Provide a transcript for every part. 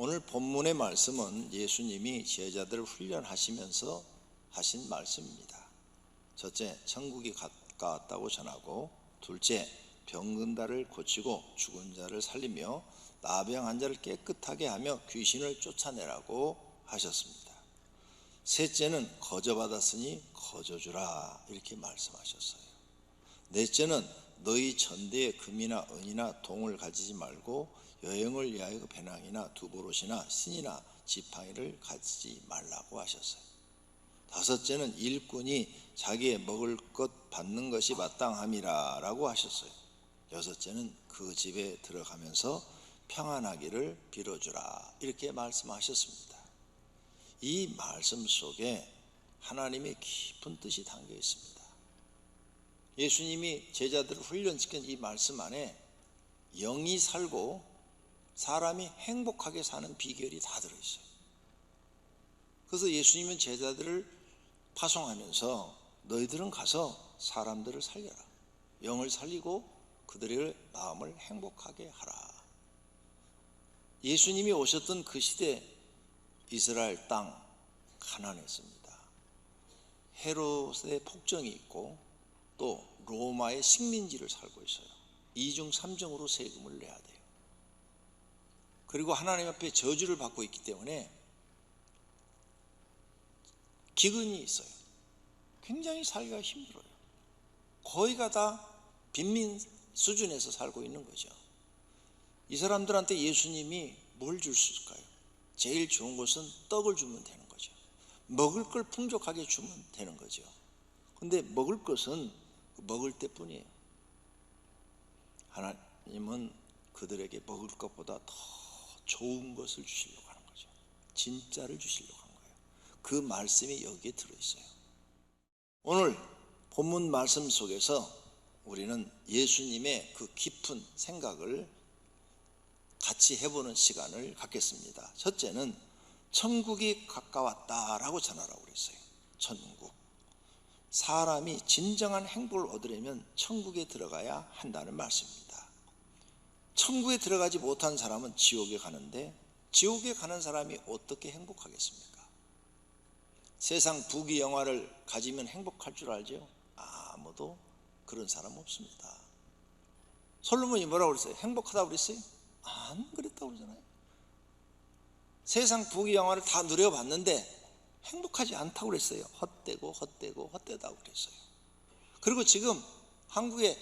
오늘 본문의 말씀은 예수님이 제자들을 훈련하시면서 하신 말씀입니다. 첫째, 천국이 가까웠다고 전하고, 둘째, 병든 자를 고치고 죽은 자를 살리며 나병한 자를 깨끗하게 하며 귀신을 쫓아내라고 하셨습니다. 셋째는 거저받았으니 거저주라 이렇게 말씀하셨어요. 넷째는 너희 전대에 금이나 은이나 동을 가지지 말고 여행을 위하여 배낭이나 두보롯이나 신이나 지팡이를 가지지 말라고 하셨어요. 다섯째는 일꾼이 자기의 먹을 것 받는 것이 마땅함이라 라고 하셨어요. 여섯째는 그 집에 들어가면서 평안하기를 빌어주라 이렇게 말씀하셨습니다. 이 말씀 속에 하나님의 깊은 뜻이 담겨 있습니다. 예수님이 제자들을 훈련시킨 이 말씀 안에 영이 살고 사람이 행복하게 사는 비결이 다 들어있어요. 그래서 예수님은 제자들을 파송하면서 너희들은 가서 사람들을 살려라, 영을 살리고 그들의 마음을 행복하게 하라. 예수님이 오셨던 그 시대 이스라엘 땅 가난했습니다. 헤롯의 폭정이 있고 또 로마의 식민지를 살고 있어요. 2중 3중으로 세금을 내야 돼요. 그리고 하나님 앞에 저주를 받고 있기 때문에 기근이 있어요. 굉장히 살기가 힘들어요. 거의가 다 빈민 수준에서 살고 있는 거죠. 이 사람들한테 예수님이 뭘 줄 수 있을까요? 제일 좋은 것은 떡을 주면 되는 거죠. 먹을 걸 풍족하게 주면 되는 거죠. 근데 먹을 것은 먹을 때뿐이에요. 하나님은 그들에게 먹을 것보다 더 좋은 것을 주시려고 하는 거죠. 진짜를 주시려고 하는 거예요. 그 말씀이 여기에 들어있어요. 오늘 본문 말씀 속에서 우리는 예수님의 그 깊은 생각을 같이 해보는 시간을 갖겠습니다. 첫째는 천국이 가까웠다라고 전하라고 그랬어요. 천국. 사람이 진정한 행복을 얻으려면 천국에 들어가야 한다는 말씀입니다. 천국에 들어가지 못한 사람은 지옥에 가는데 지옥에 가는 사람이 어떻게 행복하겠습니까? 세상 부귀영화를 가지면 행복할 줄 알죠? 아무도 그런 사람 없습니다. 솔로몬이 뭐라고 그랬어요? 행복하다고 그랬어요? 안 그랬다고 그러잖아요. 세상 부귀영화를 다 누려봤는데 행복하지 않다고 그랬어요. 헛되다고 그랬어요. 그리고 지금 한국의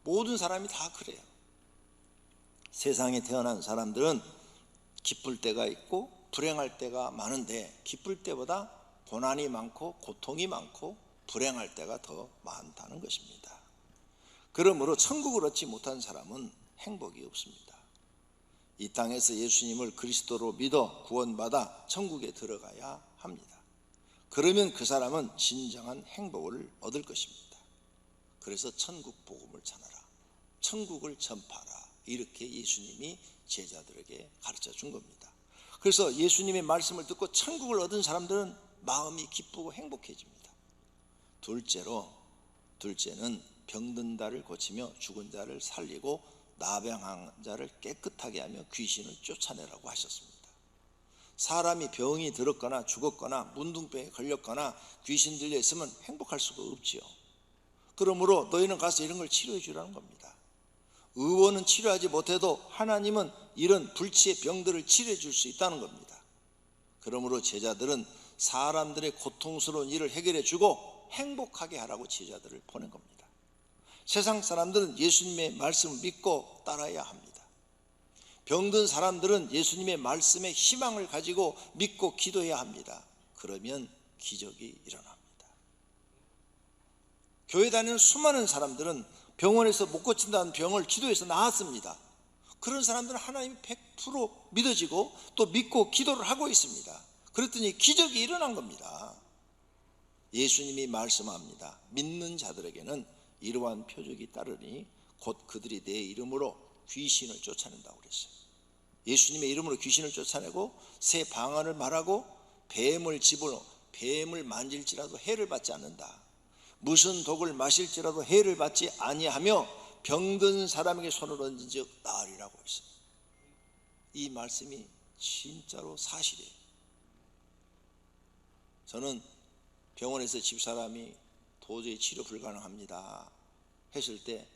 모든 사람이 다 그래요. 세상에 태어난 사람들은 기쁠 때가 있고 불행할 때가 많은데 기쁠 때보다 고난이 많고 고통이 많고 불행할 때가 더 많다는 것입니다. 그러므로 천국을 얻지 못한 사람은 행복이 없습니다. 이 땅에서 예수님을 그리스도로 믿어 구원받아 천국에 들어가야 합니다. 그러면 그 사람은 진정한 행복을 얻을 것입니다. 그래서 천국 복음을 전하라, 천국을 전파하라, 이렇게 예수님이 제자들에게 가르쳐 준 겁니다. 그래서 예수님의 말씀을 듣고 천국을 얻은 사람들은 마음이 기쁘고 행복해집니다. 둘째는 병든 자를 고치며 죽은 자를 살리고 나병한 자를 깨끗하게 하며 귀신을 쫓아내라고 하셨습니다. 사람이 병이 들었거나 죽었거나 문둥병에 걸렸거나 귀신 들려 있으면 행복할 수가 없지요. 그러므로 너희는 가서 이런 걸 치료해 주라는 겁니다. 의원은 치료하지 못해도 하나님은 이런 불치의 병들을 치료해 줄 수 있다는 겁니다. 그러므로 제자들은 사람들의 고통스러운 일을 해결해 주고 행복하게 하라고 제자들을 보낸 겁니다. 세상 사람들은 예수님의 말씀을 믿고 따라야 합니다. 병든 사람들은 예수님의 말씀에 희망을 가지고 믿고 기도해야 합니다. 그러면 기적이 일어납니다. 교회 다니는 수많은 사람들은 병원에서 못 고친다는 병을 기도해서 나았습니다. 그런 사람들은 하나님이 100% 믿어지고 또 믿고 기도를 하고 있습니다. 그랬더니 기적이 일어난 겁니다. 예수님이 말씀합니다. 믿는 자들에게는 이러한 표적이 따르니 곧 그들이 내 이름으로 귀신을 쫓아낸다고 그랬어요. 예수님의 이름으로 귀신을 쫓아내고 새 방언을 말하고 뱀을 만질지라도 해를 받지 않는다. 무슨 독을 마실지라도 해를 받지 아니하며 병든 사람에게 손을 얹은 즉 나으리라고 했어요. 이 말씀이 진짜로 사실이에요. 저는 병원에서 집사람이 도저히 치료 불가능합니다 했을 때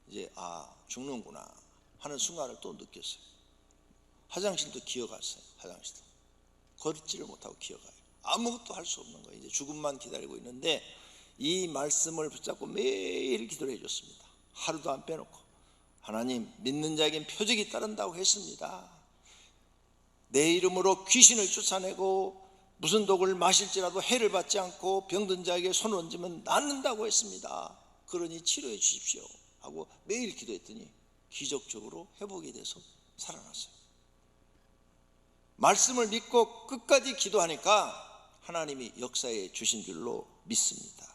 이제 죽는구나 하는 순간을 또 느꼈어요. 화장실도 기어갔어요. 화장실도 걷지를 못하고 기어가요. 아무것도 할 수 없는 거예요. 이제 죽음만 기다리고 있는데 이 말씀을 붙잡고 매일 기도를 해줬습니다. 하루도 안 빼놓고. 하나님, 믿는 자에겐 표적이 따른다고 했습니다. 내 이름으로 귀신을 쫓아내고 무슨 독을 마실지라도 해를 받지 않고 병든 자에게 손을 얹으면 낫는다고 했습니다. 그러니 치료해 주십시오 하고 매일 기도했더니 기적적으로 회복이 돼서 살아났어요. 말씀을 믿고 끝까지 기도하니까 하나님이 역사해 주신 줄로 믿습니다.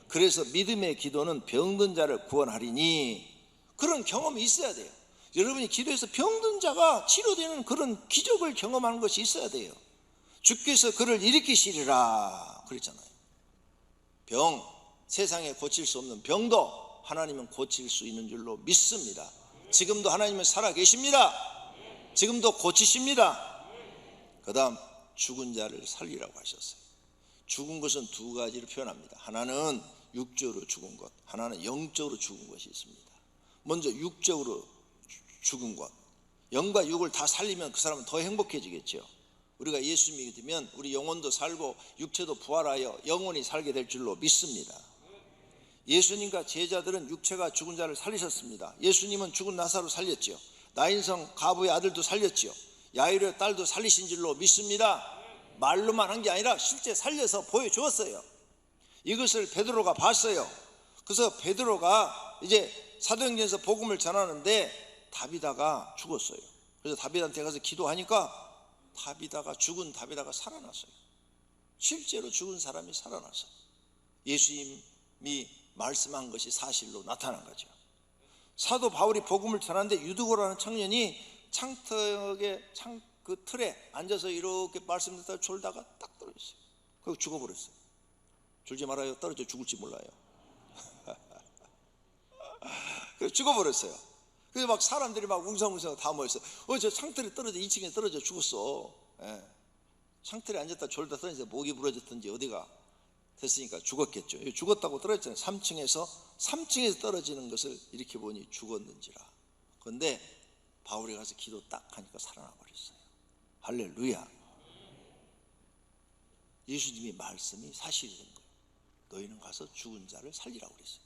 그래서 믿음의 기도는 병든 자를 구원하리니, 그런 경험이 있어야 돼요. 여러분이 기도해서 병든 자가 치료되는 그런 기적을 경험하는 것이 있어야 돼요. 주께서 그를 일으키시리라 그랬잖아요. 세상에 고칠 수 없는 병도 하나님은 고칠 수 있는 줄로 믿습니다. 지금도 하나님은 살아계십니다. 지금도 고치십니다. 그 다음 죽은 자를 살리라고 하셨어요. 죽은 것은 두 가지로 표현합니다. 하나는 육적으로 죽은 것, 하나는 영적으로 죽은 것이 있습니다. 먼저 육적으로 죽은 것, 영과 육을 다 살리면 그 사람은 더 행복해지겠죠. 우리가 예수 믿으면 우리 영혼도 살고 육체도 부활하여 영원히 살게 될 줄로 믿습니다. 예수님과 제자들은 육체가 죽은 자를 살리셨습니다. 예수님은 죽은 나사로 살렸죠. 나인성 가부의 아들도 살렸죠. 야이로의 딸도 살리신 줄로 믿습니다. 말로만 한 게 아니라 실제 살려서 보여주었어요. 이것을 베드로가 봤어요. 그래서 베드로가 이제 사도행전에서 복음을 전하는데 다비다가 죽었어요. 그래서 다비다한테 가서 기도하니까 죽은 다비다가 살아났어요. 실제로 죽은 사람이 살아났어요. 예수님이 말씀한 것이 사실로 나타난 거죠. 사도 바울이 복음을 전하는데 유두고라는 청년이 창턱에 그 틀에 앉아서 이렇게 말씀 듣다가 졸다가 딱 떨어졌어요. 그리고 죽어버렸어요. 졸지 말아요. 떨어져 죽을지 몰라요. 그래서 죽어버렸어요. 그래서 막 사람들이 막 웅성웅성 다 모였어요. 저 창틀에 떨어져 2층에 떨어져 죽었어. 예. 창틀에 앉았다 졸다 떨어져서 목이 부러졌든지 어디가 됐으니까 죽었겠죠. 죽었다고 떨어졌잖아요. 3층에서 떨어지는 것을 이렇게 보니 죽었는지라. 그런데 바울이 가서 기도 딱 하니까 살아나 버렸어요. 할렐루야. 예수님의 말씀이 사실이 된 거예요. 너희는 가서 죽은 자를 살리라고 그랬어요.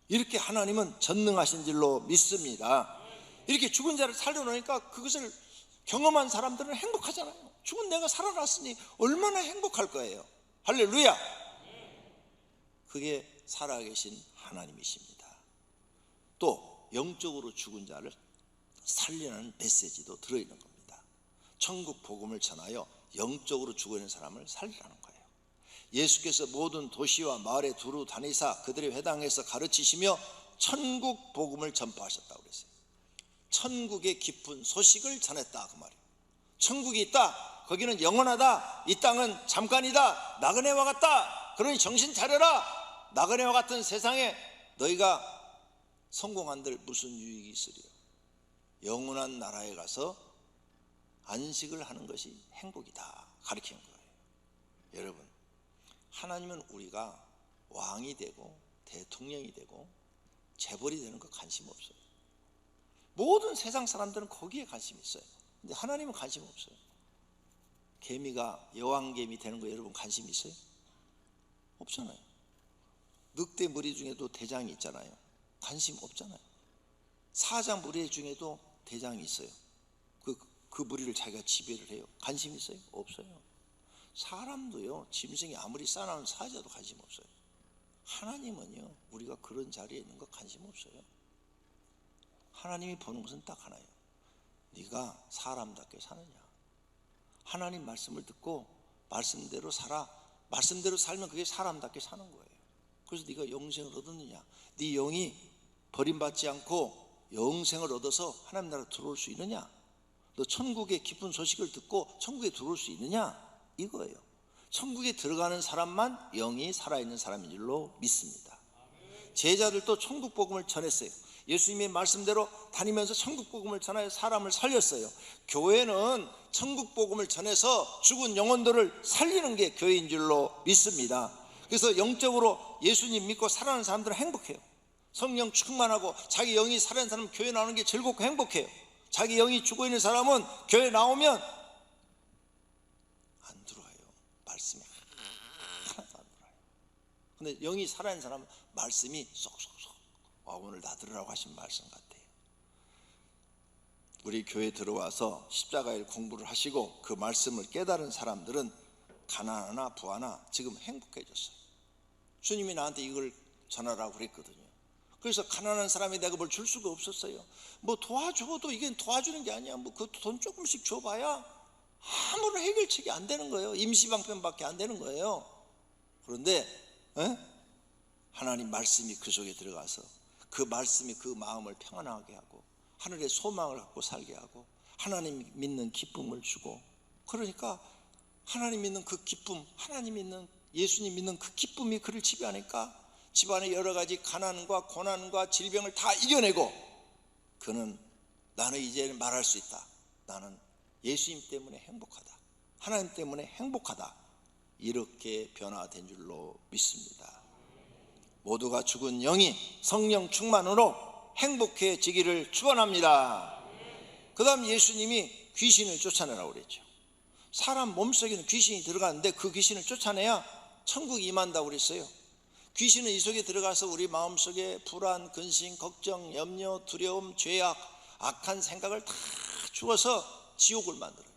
이렇게 하나님은 전능하신 줄로 믿습니다. 이렇게 죽은 자를 살려놓으니까 그것을 경험한 사람들은 행복하잖아요. 죽은 내가 살아났으니 얼마나 행복할 거예요. 할렐루야. 그게 살아계신 하나님이십니다. 또 영적으로 죽은 자를 살리는 메시지도 들어있는 겁니다. 천국 복음을 전하여 영적으로 죽어있는 사람을 살리라는 거예요. 예수께서 모든 도시와 마을에 두루 다니사 그들의 회당에서 가르치시며 천국 복음을 전파하셨다고 그랬어요. 천국의 깊은 소식을 전했다 그 말이에요. 천국이 있다. 거기는 영원하다. 이 땅은 잠깐이다. 나그네와 같다. 그러니 정신 차려라. 나그네와 같은 세상에 너희가 성공한들 무슨 유익이 있으리요. 영원한 나라에 가서 안식을 하는 것이 행복이다 가르치는 거예요. 여러분, 하나님은 우리가 왕이 되고 대통령이 되고 재벌이 되는 거 관심 없어요. 모든 세상 사람들은 거기에 관심이 있어요. 근데 하나님은 관심 없어요. 개미가 여왕개미 되는 거 여러분 관심 있어요? 없잖아요. 늑대 무리 중에도 대장이 있잖아요. 관심 없잖아요. 사자 무리 중에도 대장이 있어요. 그 무리를 자기가 지배를 해요. 관심 있어요? 없어요. 사람도요, 짐승이 아무리 싸나운 사자도 관심 없어요. 하나님은요, 우리가 그런 자리에 있는 거 관심 없어요. 하나님이 보는 것은 딱 하나예요. 네가 사람답게 사느냐. 하나님 말씀을 듣고 말씀대로 살아. 말씀대로 살면 그게 사람답게 사는 거예요. 그래서 네가 영생을 얻었느냐. 네 영이 버림받지 않고 영생을 얻어서 하나님 나라 들어올 수 있느냐. 너 천국의 깊은 소식을 듣고 천국에 들어올 수 있느냐, 이거예요. 천국에 들어가는 사람만 영이 살아있는 사람인 줄로 믿습니다. 제자들도 천국 복음을 전했어요. 예수님의 말씀대로 다니면서 천국 복음을 전하여 사람을 살렸어요. 교회는 천국 복음을 전해서 죽은 영혼들을 살리는 게 교회인 줄로 믿습니다. 그래서 영적으로 예수님 믿고 살아가는 사람들은 행복해요. 성령 충만하고 자기 영이 살아있는 사람은 교회 나오는 게 즐겁고 행복해요. 자기 영이 죽어있는 사람은 교회 나오면 안 들어와요. 말씀이 하나도 안 들어와요. 근데 영이 살아있는 사람은 말씀이 쏙쏙쏙 오늘 다 들으라고 하신 말씀 같아요. 우리 교회 들어와서 십자가의 공부를 하시고 그 말씀을 깨달은 사람들은 가난하나 부하나 지금 행복해졌어요. 주님이 나한테 이걸 전하라고 그랬거든요. 그래서 가난한 사람이 내가 뭘 줄 수가 없었어요. 뭐 도와줘도 이게 도와주는 게 아니야. 뭐 그 돈 조금씩 줘봐야 아무런 해결책이 안 되는 거예요. 임시방편밖에 안 되는 거예요. 그런데 하나님 말씀이 그 속에 들어가서 그 말씀이 그 마음을 평안하게 하고 하늘의 소망을 갖고 살게 하고 하나님 믿는 기쁨을 주고, 그러니까 하나님 믿는 그 기쁨, 하나님 믿는 예수님 믿는 그 기쁨이 그를 지배하니까 집안의 여러 가지 가난과 고난과 질병을 다 이겨내고 그는 나는 이제 말할 수 있다. 나는 예수님 때문에 행복하다. 하나님 때문에 행복하다. 이렇게 변화된 줄로 믿습니다. 모두가 죽은 영이 성령 충만으로 행복해지기를 축원합니다. 그 다음 예수님이 귀신을 쫓아내라고 그랬죠. 사람 몸속에는 귀신이 들어가는데 그 귀신을 쫓아내야 천국에 임한다고 그랬어요. 귀신은 이 속에 들어가서 우리 마음속에 불안, 근심, 걱정, 염려, 두려움, 죄악, 악한 생각을 다 주어서 지옥을 만들어요.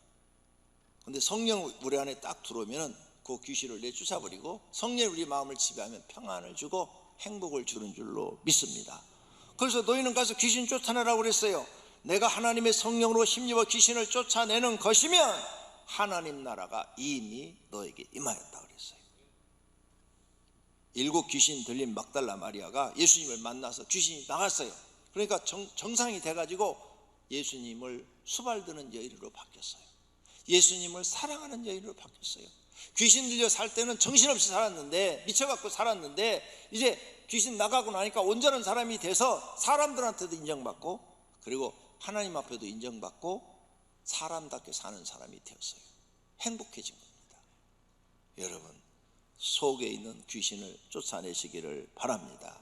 그런데 성령 우리 안에 딱 들어오면 그 귀신을 내쫓아버리고 성령이 우리 마음을 지배하면 평안을 주고 행복을 주는 줄로 믿습니다. 그래서 너희는 가서 귀신 쫓아내라고 그랬어요. 내가 하나님의 성령으로 힘입어 귀신을 쫓아내는 것이면 하나님 나라가 이미 너에게 임하였다 그랬어요. 7 귀신 들린 막달라 마리아가 예수님을 만나서 귀신이 나갔어요. 그러니까 정상이 돼가지고 예수님을 수발드는 여인으로 바뀌었어요. 예수님을 사랑하는 여인으로 바뀌었어요. 귀신 들려 살 때는 정신없이 살았는데, 미쳐갖고 살았는데, 이제 귀신 나가고 나니까 온전한 사람이 돼서 사람들한테도 인정받고 그리고 하나님 앞에도 인정받고 사람답게 사는 사람이 되었어요. 행복해진 겁니다. 여러분, 속에 있는 귀신을 쫓아내시기를 바랍니다.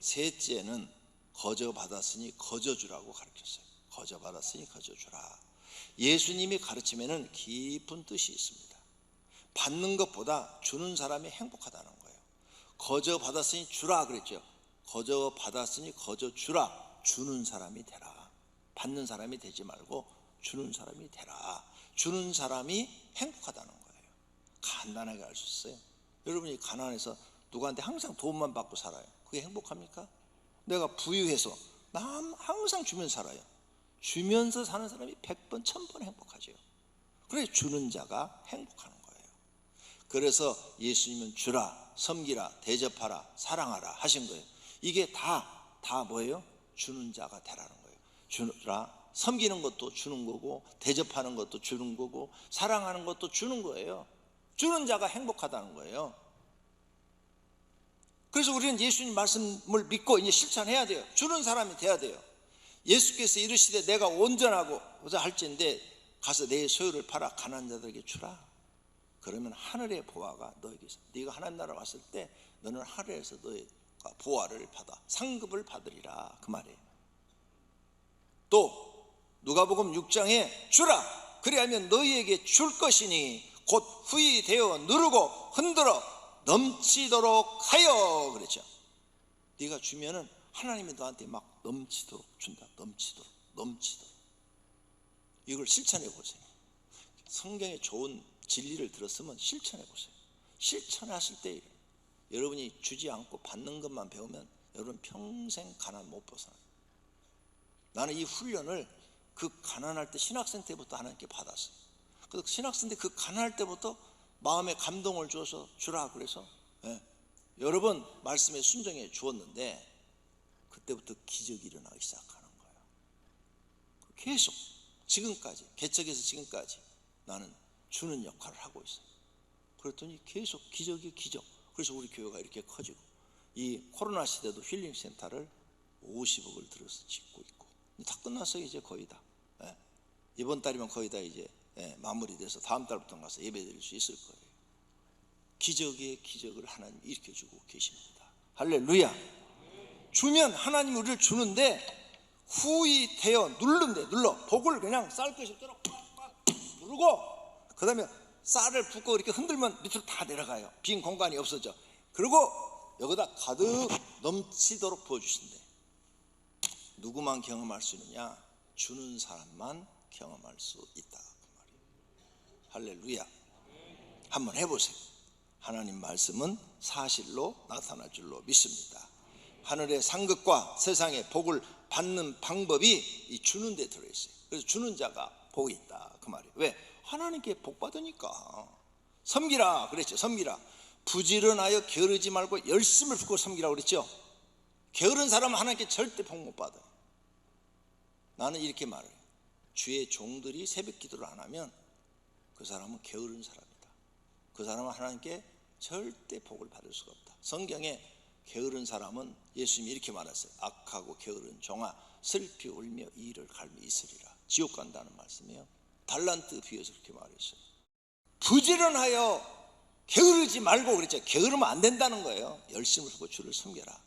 셋째는 거저 받았으니 거저 주라고 가르쳤어요. 거저 받았으니 거저 주라. 예수님이 가르침에는 깊은 뜻이 있습니다. 받는 것보다 주는 사람이 행복하다는 거예요. 거저 받았으니 주라 그랬죠. 거저 받았으니 거저 주라. 주는 사람이 되라. 받는 사람이 되지 말고 주는 사람이 되라. 주는 사람이 행복하다는 거예요. 간단하게 알 수 있어요. 여러분이 가난해서 누구한테 항상 도움만 받고 살아요. 그게 행복합니까? 내가 부유해서 남 항상 주면서 살아요. 주면서 사는 사람이 100번 1000번 행복하죠. 그래서 주는 자가 행복하는 거예요. 그래서 예수님은 주라, 섬기라, 대접하라, 사랑하라 하신 거예요. 이게 다 뭐예요? 주는 자가 되라는 거예요. 주라, 섬기는 것도 주는 거고 대접하는 것도 주는 거고 사랑하는 것도 주는 거예요. 주는 자가 행복하다는 거예요. 그래서 우리는 예수님 말씀을 믿고 이제 실천해야 돼요. 주는 사람이 돼야 돼요. 예수께서 이르시되 내가 온전하고 할지인데 가서 내 소유를 팔아 가난한 자들에게 주라. 그러면 하늘의 보화가 너에게 있어. 네가 하나님 나라 왔을 때 너는 하늘에서 너의 보화를 받아 상급을 받으리라 그 말이에요. 또 누가복음 6장에 주라 그리하면 너희에게 줄 것이니 곧 후히 되어 누르고 흔들어 넘치도록 하여 그랬죠. 네가 주면은 하나님이 너한테 막 넘치도록 준다. 넘치도록. 이걸 실천해 보세요. 성경에 좋은 진리를 들었으면 실천해 보세요. 실천하실 때 여러분이 주지 않고 받는 것만 배우면 여러분 평생 가난 못 벗어나요. 나는 이 훈련을 그 가난할 때 신학생 때부터 하나님께 받았어요. 그래서 신학생 때 그 가난할 때부터 마음에 감동을 주어서 주라 그래서 여러 번 말씀에 순종해 주었는데 그때부터 기적이 일어나기 시작하는 거예요. 계속 지금까지 개척에서 지금까지 나는 주는 역할을 하고 있어요. 그랬더니 계속 기적이 기적. 그래서 우리 교회가 이렇게 커지고 이 코로나 시대도 힐링센터를 50억을 들어서 짓고 있고 다 끝났어요. 이제 거의 다. 예. 이번 달이면 거의 다 이제 마무리돼서 다음 달부터 가서 예배드릴 수 있을 거예요. 기적의 기적을 하나님 일으켜주고 계십니다. 할렐루야. 주면 하나님 우리를 주는데 후이 되어 눌러 복을 그냥 쌀 것이 없도록 꽉꽉 누르고 그 다음에 쌀을 붓고 이렇게 흔들면 밑으로 다 내려가요. 빈 공간이 없어져. 그리고 여기다 가득 넘치도록 부어주신대. 누구만 경험할 수 있느냐? 주는 사람만 경험할 수 있다 그 말이에요. 할렐루야. 한번 해보세요. 하나님 말씀은 사실로 나타날 줄로 믿습니다. 하늘의 상급과 세상의 복을 받는 방법이 이 주는 데 들어있어요. 그래서 주는 자가 복이 있다 그 말이에요. 왜? 하나님께 복 받으니까. 섬기라 그랬죠. 섬기라. 부지런하여 게으르지 말고 열심을 붓고 섬기라고 그랬죠. 게으른 사람은 하나님께 절대 복 못 받아요. 나는 이렇게 말해요. 주의 종들이 새벽 기도를 안 하면 그 사람은 게으른 사람이다. 그 사람은 하나님께 절대 복을 받을 수가 없다. 성경에 게으른 사람은 예수님이 이렇게 말했어요. 악하고 게으른 종아 슬피 울며 이를 갈미 있으리라. 지옥 간다는 말씀이에요. 달란트 비유에서 그렇게 말했어요. 부지런하여 게으르지 말고 그랬죠. 게으르면 안 된다는 거예요. 열심을 하고 주를 섬겨라.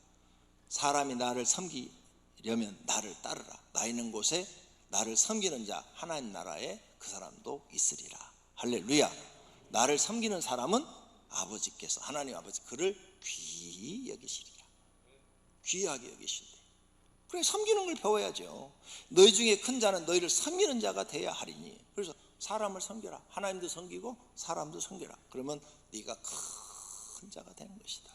사람이 나를 섬기려면 나를 따르라. 나 있는 곳에 나를 섬기는 자 하나님 나라에 그 사람도 있으리라. 할렐루야. 나를 섬기는 사람은 아버지께서 하나님 아버지 그를 귀히 여기시리라. 귀하게 여기신대. 그래 섬기는 걸 배워야죠. 너희 중에 큰 자는 너희를 섬기는 자가 돼야 하리니. 그래서 사람을 섬겨라. 하나님도 섬기고 사람도 섬겨라. 그러면 네가 큰 자가 되는 것이다.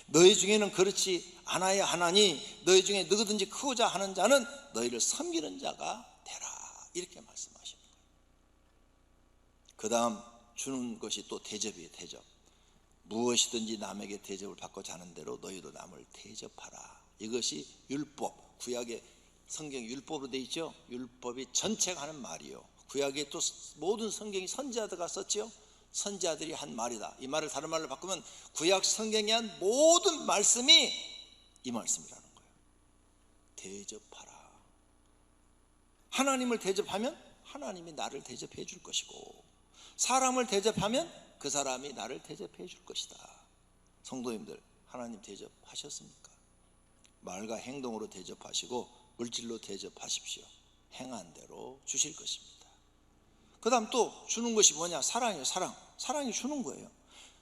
너희 중에는 그렇지 않아야 하나니 너희 중에 누구든지 크고자 하는 자는 너희를 섬기는 자가 되라. 이렇게 말씀하시는 거예요. 그 다음 주는 것이 또 대접이에요. 대접. 무엇이든지 남에게 대접을 받고자 하는 대로 너희도 남을 대접하라. 이것이 율법. 구약의 성경이 율법으로 되어 있죠. 율법이 전체가 하는 말이요. 구약에 또 모든 성경이 선지자들가 썼죠. 선지자들이 한 말이다. 이 말을 다른 말로 바꾸면 구약 성경에 한 모든 말씀이 이 말씀이라는 거예요. 대접하라. 하나님을 대접하면 하나님이 나를 대접해 줄 것이고 사람을 대접하면 그 사람이 나를 대접해 줄 것이다. 성도님들 하나님 대접하셨습니까? 말과 행동으로 대접하시고 물질로 대접하십시오. 행한 대로 주실 것입니다. 그 다음 또 주는 것이 뭐냐? 사랑이에요. 사랑. 사랑이 주는 거예요.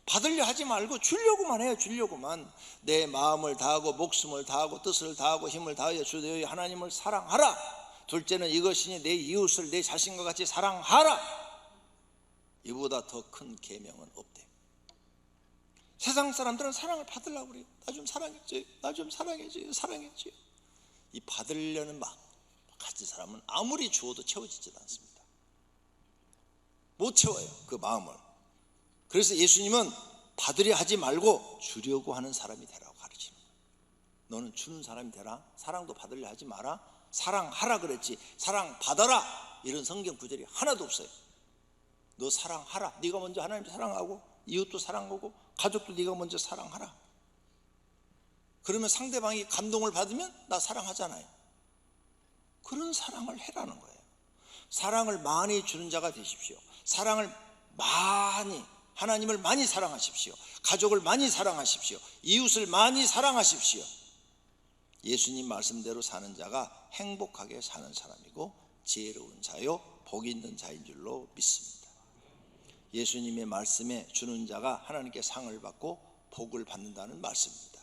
받으려 하지 말고 주려고만 해요. 주려고만. 내 마음을 다하고 목숨을 다하고 뜻을 다하고 힘을 다하여 주 너희 하나님을 사랑하라. 둘째는 이것이니 내 이웃을 내 자신과 같이 사랑하라. 이보다 더 큰 계명은 없대. 세상 사람들은 사랑을 받으려고 그래요. 나 좀 사랑해줘요. 나 좀 사랑해줘요. 사랑해줘요. 이 받으려는 마음 가진 사람은 아무리 주어도 채워지지 않습니다. 못 채워요. 그 마음을. 그래서 예수님은 받으려 하지 말고 주려고 하는 사람이 되라고 가르치는 거예요. 너는 주는 사람이 되라. 사랑도 받으려 하지 마라. 사랑하라 그랬지. 사랑 받아라 이런 성경 구절이 하나도 없어요. 너 사랑하라. 네가 먼저 하나님 사랑하고 이웃도 사랑하고 가족도 네가 먼저 사랑하라. 그러면 상대방이 감동을 받으면 나 사랑하잖아요. 그런 사랑을 해라는 거예요. 사랑을 많이 주는 자가 되십시오. 사랑을 많이, 하나님을 많이 사랑하십시오. 가족을 많이 사랑하십시오. 이웃을 많이 사랑하십시오. 예수님 말씀대로 사는 자가 행복하게 사는 사람이고 지혜로운 자요 복 있는 자인 줄로 믿습니다. 예수님의 말씀에 주는 자가 하나님께 상을 받고 복을 받는다는 말씀입니다.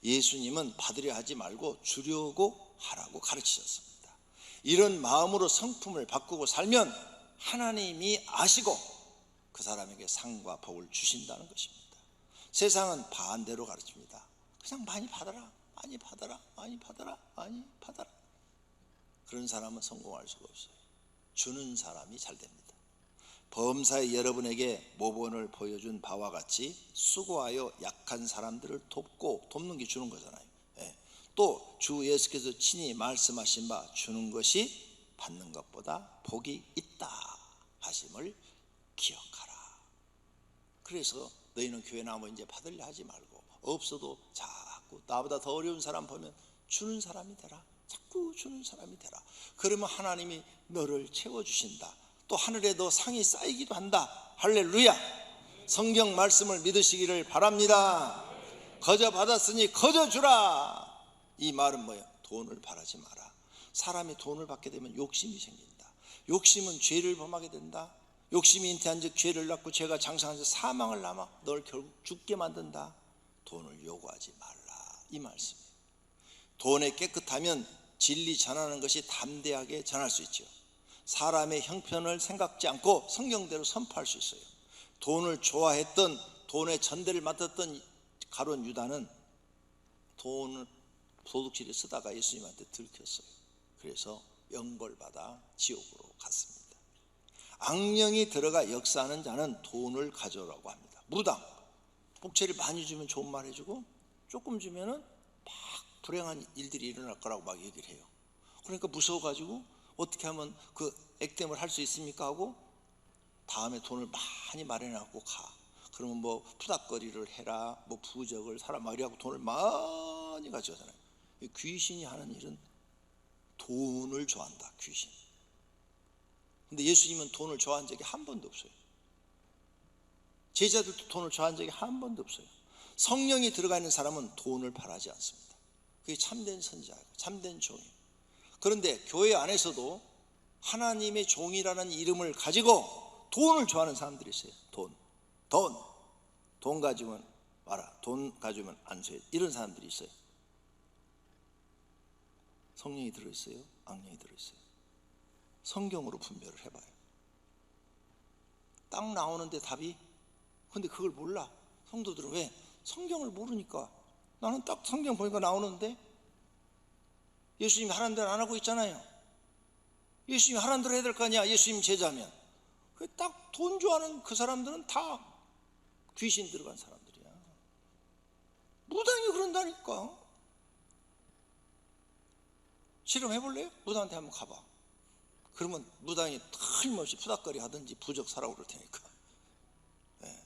예수님은 받으려 하지 말고 주려고 하라고 가르치셨습니다. 이런 마음으로 성품을 바꾸고 살면 하나님이 아시고 그 사람에게 상과 복을 주신다는 것입니다. 세상은 반대로 가르칩니다. 그냥 많이 받아라, 많이 받아라, 많이 받아라, 많이 받아라. 그런 사람은 성공할 수가 없어요. 주는 사람이 잘 됩니다. 범사에 여러분에게 모본을 보여준 바와 같이 수고하여 약한 사람들을 돕는 게 주는 거잖아요. 또 주 예수께서 친히 말씀하신 바 주는 것이 받는 것보다 복이 있다 하심을 기억하라. 그래서 너희는 교회 나오면 이제 받으려 하지 말고 없어도 자꾸 나보다 더 어려운 사람 보면 주는 사람이 되라. 자꾸 주는 사람이 되라. 그러면 하나님이 너를 채워주신다. 또 하늘에 너 상이 쌓이기도 한다. 할렐루야. 성경 말씀을 믿으시기를 바랍니다. 거저 받았으니 거저 주라. 이 말은 뭐예요? 돈을 바라지 마라. 사람이 돈을 받게 되면 욕심이 생긴다. 욕심은 죄를 범하게 된다. 욕심이 잉태한 즉 죄를 낳고 죄가 장성한 즉 사망을 낳아 널 결국 죽게 만든다. 돈을 요구하지 말라. 이 말씀이에요. 돈에 깨끗하면 진리 전하는 것이 담대하게 전할 수 있죠. 사람의 형편을 생각지 않고 성경대로 선포할 수 있어요. 돈을 좋아했던, 돈의 전대를 맡았던 가룟 유다는 돈을 도둑질에 쓰다가 예수님한테 들켰어요. 그래서 영벌받아 지옥으로 갔습니다. 악령이 들어가 역사하는 자는 돈을 가져오라고 합니다. 무당, 복채를 많이 주면 좋은 말 해주고 조금 주면은 막 불행한 일들이 일어날 거라고 막 얘기를 해요. 그러니까 무서워가지고 어떻게 하면 그 액땜을 할 수 있습니까 하고 다음에 돈을 많이 마련해갖고 가. 그러면 뭐 푸닥거리를 해라, 뭐 부적을 사라 막 이래갖고 돈을 많이 가져가잖아요. 귀신이 하는 일은 돈을 좋아한다. 귀신. 근데 예수님은 돈을 좋아한 적이 한 번도 없어요. 제자들도 돈을 좋아한 적이 한 번도 없어요. 성령이 들어가 있는 사람은 돈을 바라지 않습니다. 그게 참된 선지자예요. 참된 종이에요. 그런데 교회 안에서도 하나님의 종이라는 이름을 가지고 돈을 좋아하는 사람들이 있어요. 돈 가지면 와라, 돈 가지면 안 돼. 이런 사람들이 있어요. 성령이 들어있어요? 악령이 들어있어요? 성경으로 분별을 해봐요. 딱 나오는데 답이, 근데 그걸 몰라. 성도들은 왜? 성경을 모르니까. 나는 딱 성경 보니까 나오는데 예수님이 하라는 대로 안 하고 있잖아요. 예수님이 하라는 대로 해야 될 거 아니야. 예수님 제자면. 딱 돈 좋아하는 그 사람들은 다 귀신 들어간 사람들이야. 무당이 그런다니까. 실험해볼래요? 무당한테 한번 가봐. 그러면 무당이 틀림없이 푸닥거리 하든지 부적 사라고 그럴 테니까. 네.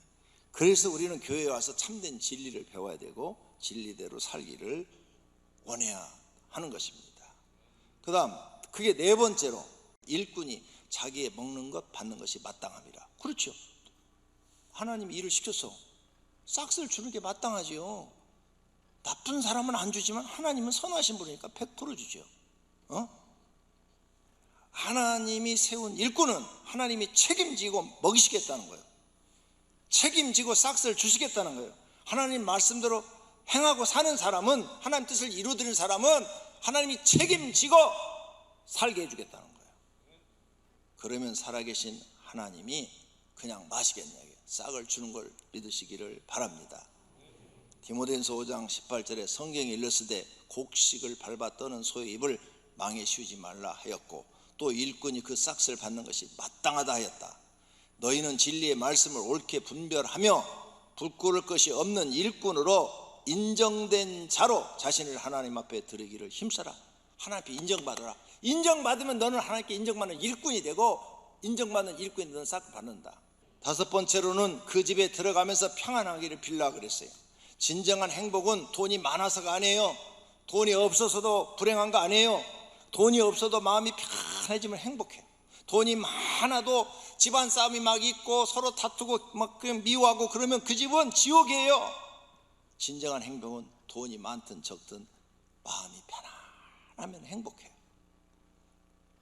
그래서 우리는 교회에 와서 참된 진리를 배워야 되고 진리대로 살기를 원해야 하는 것입니다. 그 다음, 그게 네 번째로, 일꾼이 자기의 먹는 것 받는 것이 마땅함이라. 그렇죠. 하나님이 일을 시켰어. 싹스를 주는 게 마땅하지요. 나쁜 사람은 안 주지만 하나님은 선하신 분이니까 100% 주죠. 하나님이 세운 일꾼은 하나님이 책임지고 먹이시겠다는 거예요. 책임지고 싹스를 주시겠다는 거예요. 하나님 말씀대로 행하고 사는 사람은, 하나님 뜻을 이루어드리는 사람은 하나님이 책임지고 살게 해주겠다는 거예요. 그러면 살아계신 하나님이 그냥 마시겠냐, 싹을 주는 걸 믿으시기를 바랍니다. 디모데전서 5장 18절에 성경에 일렀으되 곡식을 밟아 떠는 소의 입을 망에 씌우지 말라 하였고, 또 일꾼이 그 싹을 받는 것이 마땅하다 하였다. 너희는 진리의 말씀을 옳게 분별하며 부끄러울 것이 없는 일꾼으로 인정된 자로 자신을 하나님 앞에 드리기를 힘써라. 하나님 앞에 인정받아라. 인정받으면 너는 하나님께 인정받는 일꾼이 되고, 인정받는 일꾼이 너는 싹을 받는다. 다섯 번째로는 그 집에 들어가면서 평안하기를 빌라 그랬어요. 진정한 행복은 돈이 많아서가 아니에요. 돈이 없어서도 불행한 거 아니에요. 돈이 없어도 마음이 편해지면 행복해요. 돈이 많아도 집안 싸움이 막 있고 서로 다투고 막 그냥 미워하고 그러면 그 집은 지옥이에요. 진정한 행복은 돈이 많든 적든 마음이 편안하면 행복해요.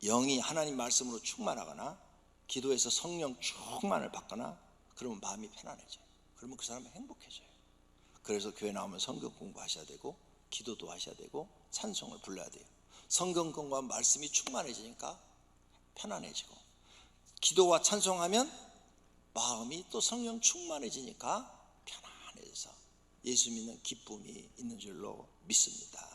영이 하나님 말씀으로 충만하거나 기도해서 성령 충만을 받거나 그러면 마음이 편안해져요. 그러면 그 사람은 행복해져요. 그래서 교회 나오면 성경 공부하셔야 되고 기도도 하셔야 되고 찬송을 불러야 돼요. 성경 공부하면 말씀이 충만해지니까 편안해지고, 기도와 찬송하면 마음이 또 성령 충만해지니까 편안해져서 예수 믿는 기쁨이 있는 줄로 믿습니다.